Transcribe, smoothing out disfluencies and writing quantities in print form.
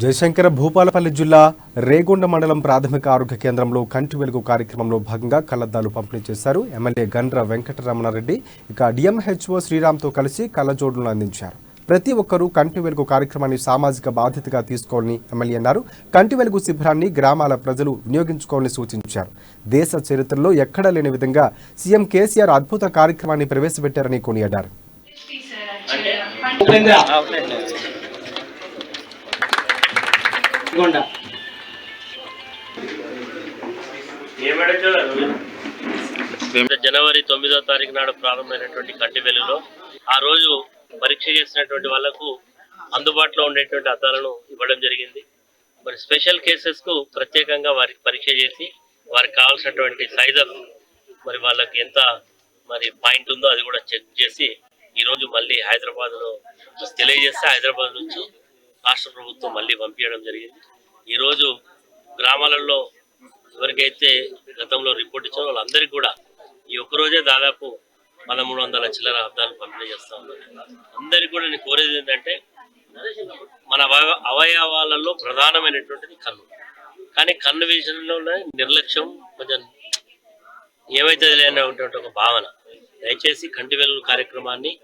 జయశంకర్ భూపాలపల్లి జిల్లా రేగొండ మండలం ప్రాథమిక ఆరోగ్య కేంద్రంలో కంటి వెలుగు కార్యక్రమంలో భాగంగా కళ్లద్దాలు పంపిణీ చేశారు. ఎమ్మెల్యే గండ్ర వెంకటరమణారెడ్డి ఇక డిఎంహెచ్ఓ శ్రీరామ్తో కలిసి కళ్లజోడులను అందించారు. ప్రతి ఒక్కరూ కంటి వెలుగు కార్యక్రమాన్ని సామాజిక బాధ్యతగా తీసుకోవాలని ఎమ్మెల్యే అన్నారు. కంటి వెలుగు శిబిరాన్ని గ్రామాల ప్రజలు వినియోగించుకోవాలని సూచించారు. దేశ చరిత్రలో ఎక్కడా లేని విధంగా సీఎం కేసీఆర్ అద్భుత కార్యక్రమాన్ని ప్రవేశపెట్టారని కొనియాడారు. జనవరి 9వ తారీఖు నాడు ప్రారంభమైనటువంటి కంటి వెలుగులో ఆ రోజు పరీక్ష చేసినటువంటి వాళ్లకు అందుబాటులో ఉండేటువంటి అద్దాలను ఇవ్వడం జరిగింది. మరి స్పెషల్ కేసెస్ కు ప్రత్యేకంగా వారికి పరీక్ష చేసి వారికి కావాల్సినటువంటి సైజ్ ఆఫ్ మరి వాళ్ళకి ఎంత మరి పాయింట్ ఉందో అది కూడా చెక్ చేసి ఈ రోజు మళ్ళీ హైదరాబాద్ లో తెలియజేస్తే హైదరాబాద్ నుంచి రాష్ట్ర ప్రభుత్వం మళ్ళీ పంపించడం జరిగింది. ఈ రోజు గ్రామాలలో ఎవరికైతే గతంలో రిపోర్ట్ ఇచ్చారో వాళ్ళందరికీ కూడా ఈ ఒక్కరోజే దాదాపు 1300 చిల్లర అద్దాలు పంపిణీ చేస్తా ఉన్నారు. అందరికీ కూడా నేను కోరేది ఏంటంటే మన అవయవాలలో ప్రధానమైనటువంటిది కన్ను. కానీ కన్ను విషయంలో నిర్లక్ష్యం కొంచెం ఏమైతే లేనటువంటి ఒక భావన. దయచేసి కంటి వెలుగు కార్యక్రమాన్ని